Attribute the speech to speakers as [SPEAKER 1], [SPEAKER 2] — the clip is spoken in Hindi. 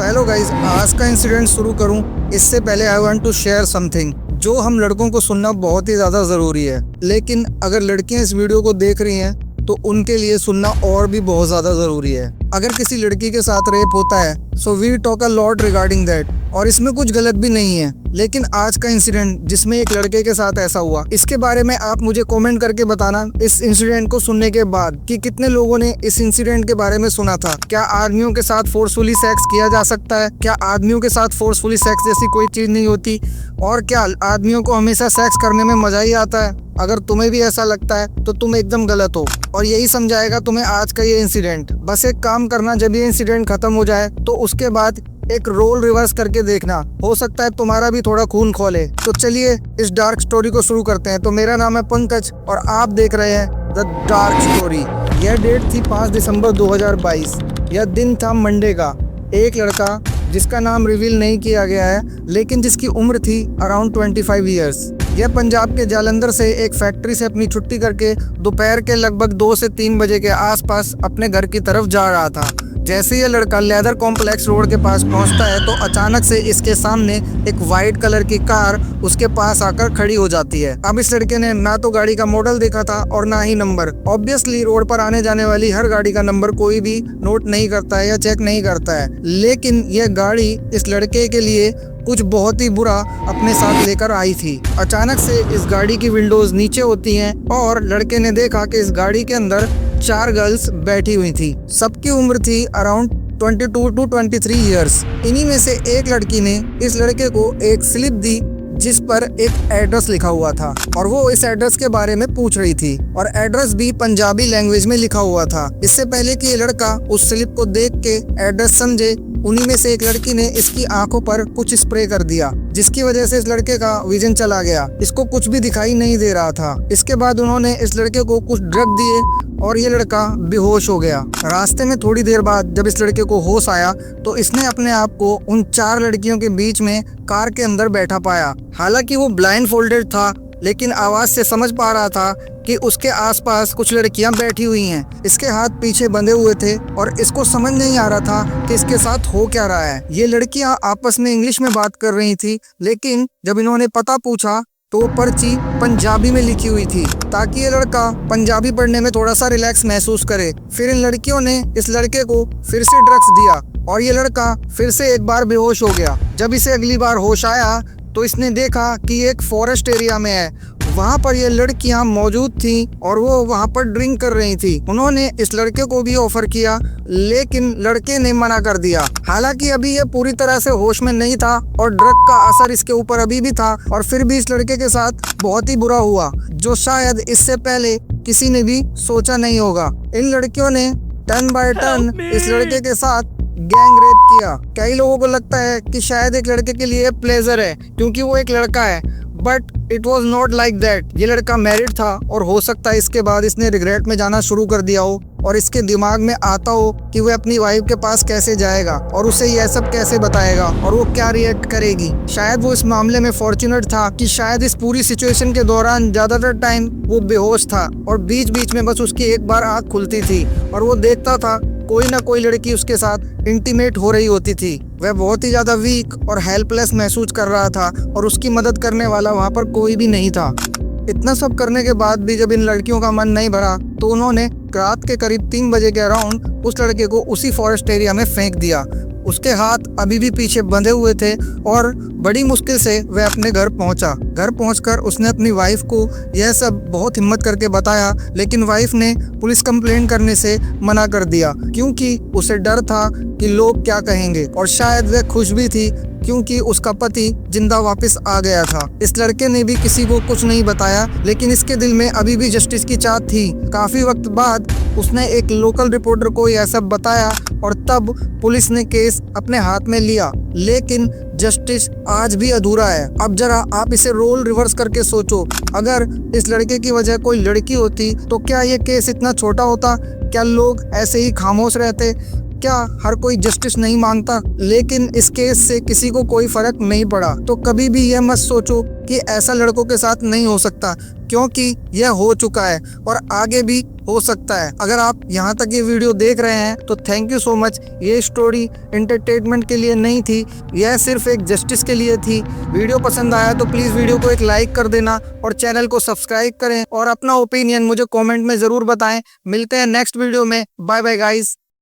[SPEAKER 1] सो हेलो गाइस, आज का इंसिडेंट शुरू करूं इससे पहले I want to share something जो हम लड़कों को सुनना बहुत ही ज़्यादा ज़रूरी है। लेकिन अगर लड़कियां इस वीडियो को देख रही हैं तो उनके लिए सुनना और भी बहुत ज़्यादा ज़रूरी है। अगर किसी लड़की के साथ रेप होता है so we talk a lot regarding that, और इसमें कुछ गलत भी नहीं है। लेकिन आज का इंसिडेंट जिसमें एक लड़के के साथ ऐसा हुआ, इसके बारे में आप मुझे कमेंट करके बताना इस इंसिडेंट को सुनने के बाद कि कितने लोगों ने इस इंसिडेंट के बारे में सुना था। क्या आदमियों के साथ फोर्सफुली सेक्स किया जा सकता है? क्या आदमियों के साथ फोर्सफुली सेक्स जैसी कोई चीज़ नहीं होती? और क्या आदमियों को हमेशा सेक्स करने में मजा ही आता है? अगर तुम्हें भी ऐसा लगता है तो तुम एकदम गलत हो, और यही समझाएगा तुम्हें आज का ये इंसिडेंट। बस एक काम करना, जब ये इंसिडेंट खत्म हो जाए तो उसके बाद एक रोल रिवर्स करके देखना, हो सकता है तुम्हारा भी थोड़ा खून खोले। तो चलिए इस डार्क स्टोरी को शुरू करते हैं। तो मेरा नाम है पंकज और आप देख रहे हैं द डार्क स्टोरी। यह डेट थी 5 दिसंबर 2022। यह दिन था मंडे का। एक लड़का जिसका नाम रिवील नहीं किया गया है लेकिन जिसकी उम्र थी अराउंड 25 ईयर्स, यह पंजाब के जालंधर से एक फैक्ट्री से अपनी छुट्टी करके दोपहर के लगभग 2 से 3 बजे के आसपास अपने घर की तरफ जा रहा था। जैसे यह लड़का लेदर कॉम्प्लेक्स रोड के पास पहुंचता है तो अचानक से इसके सामने एक वाइट कलर की कार उसके पास आकर खड़ी हो जाती है। अब इस लड़के ने ना तो गाड़ी का मॉडल देखा था और ना ही नंबर। ऑब्वियसली रोड पर आने जाने वाली हर गाड़ी का नंबर कोई भी नोट नहीं करता है या चेक नहीं करता है, लेकिन यह गाड़ी इस लड़के के लिए कुछ बहुत ही बुरा अपने साथ लेकर आई थी। अचानक से इस गाड़ी की विंडोज नीचे होती हैं और लड़के ने देखा कि इस गाड़ी के अंदर 4 गर्ल्स बैठी हुई थी। सबकी उम्र थी अराउंड 22 टू 23 ईयर्स। इन्हीं में से एक लड़की ने इस लड़के को एक स्लिप दी जिस पर एक एड्रेस लिखा हुआ था और वो इस एड्रेस के बारे में पूछ रही थी, और एड्रेस भी पंजाबी लैंग्वेज में लिखा हुआ था। इससे पहले कि ये लड़का उस स्लिप को देख के एड्रेस समझे, उन्हीं में से एक लड़की ने इसकी आंखों पर कुछ स्प्रे कर दिया, जिसकी वजह से इस लड़के का विजन चला गया। इसको कुछ भी दिखाई नहीं दे रहा था। इसके बाद उन्होंने इस लड़के को कुछ ड्रग दिए और ये लड़का बेहोश हो गया। रास्ते में थोड़ी देर बाद जब इस लड़के को होश आया तो इसने अपने आप को उन 4 लड़कियों के बीच में कार के अंदर बैठा पाया। हालांकि वो ब्लाइंड फोल्डेड था, लेकिन आवाज से समझ पा रहा था कि उसके आसपास कुछ लड़कियां बैठी हुई हैं। इसके हाथ पीछे बंधे हुए थे और इसको समझ नहीं आ रहा था कि इसके साथ हो क्या रहा है। ये लड़कियां आपस में इंग्लिश में बात कर रही थी, लेकिन जब इन्होंने पता पूछा तो पर्ची पंजाबी में लिखी हुई थी ताकि ये लड़का पंजाबी पढ़ने में थोड़ा सा रिलैक्स महसूस करे। फिर इन लड़कियों ने इस लड़के को फिर से ड्रग्स दिया और ये लड़का फिर से एक बार बेहोश हो गया। जब इसे अगली बार होश आया तो इसने देखा कि एक फॉरेस्ट एरिया में है, वहाँ पर ये लड़कियाँ मौजूद थी और वो वहाँ पर ड्रिंक कर रही थी। उन्होंने इस लड़के को भी ऑफर किया, लेकिन लड़के ने मना कर दिया। हालांकि अभी ये पूरी तरह से होश में नहीं था और ड्रग का असर इसके ऊपर अभी भी था, और फिर भी इस लड़के के साथ बहुत ही बुरा हुआ जो शायद इससे पहले किसी ने भी सोचा नहीं होगा। इन लड़कियों ने टर्न बाय टर्न इस लड़के के साथ गैंग रेप किया। कई लोगों को लगता है कि शायद एक लड़के के लिए प्लेजर है क्योंकि वो एक लड़का है, but it was not like that. ये लड़का मैरिड था और हो सकता है इसके बाद इसने रिग्रेट में जाना शुरू कर दिया हो और इसके दिमाग में आता हो कि वह अपनी वाइफ के पास कैसे जाएगा और उसे यह सब कैसे बताएगा और वो क्या रिएक्ट करेगी। शायद वो इस मामले में फॉर्चुनेट था कि शायद इस पूरी सिचुएशन के दौरान ज्यादातर टाइम वो बेहोश था और बीच बीच में बस उसकी एक बार आँख खुलती थी और वो देखता था कोई ना कोई लड़की उसके साथ इंटीमेट हो रही होती थी। वह बहुत ही ज्यादा वीक और हेल्पलेस महसूस कर रहा था और उसकी मदद करने वाला वहाँ पर कोई भी नहीं था। इतना सब करने के बाद भी जब इन लड़कियों का मन नहीं भरा तो उन्होंने रात के करीब 3 बजे के अराउंड उस लड़के को उसी फॉरेस्ट एरिया में फेंक दिया। उसके हाथ अभी भी पीछे बंधे हुए थे और बड़ी मुश्किल से वह अपने घर पहुंचा। घर पहुंचकर उसने अपनी वाइफ को यह सब बहुत हिम्मत करके बताया, लेकिन वाइफ ने पुलिस कंप्लेंट करने से मना कर दिया क्योंकि उसे डर था कि लोग क्या कहेंगे, और शायद वह खुश भी थी क्योंकि उसका पति जिंदा वापस आ गया था। इस लड़के ने भी किसी को कुछ नहीं बताया, लेकिन इसके दिल में अभी भी जस्टिस की चाहत थी। काफी वक्त बाद उसने एक लोकल रिपोर्टर को यह सब बताया और तब पुलिस ने केस अपने हाथ में लिया, लेकिन जस्टिस आज भी अधूरा है। अब जरा आप इसे रोल रिवर्स करके सोचो, अगर इस लड़के की वजह कोई लड़की होती तो क्या ये केस इतना छोटा होता? क्या लोग ऐसे ही खामोश रहते? क्या हर कोई जस्टिस नहीं मांगता? लेकिन इस केस से किसी को कोई फर्क नहीं पड़ा। तो कभी भी यह मत सोचो कि ऐसा लड़कों के साथ नहीं हो सकता, क्योंकि यह हो चुका है और आगे भी हो सकता है। अगर आप यहाँ तक ये वीडियो देख रहे हैं तो थैंक यू सो मच। ये स्टोरी एंटरटेनमेंट के लिए नहीं थी, यह सिर्फ एक जस्टिस के लिए थी। वीडियो पसंद आया तो प्लीज़ वीडियो को एक लाइक कर देना और चैनल को सब्सक्राइब करें और अपना ओपिनियन मुझे कमेंट में ज़रूर बताएं। मिलते हैं नेक्स्ट वीडियो में। Bye bye guys.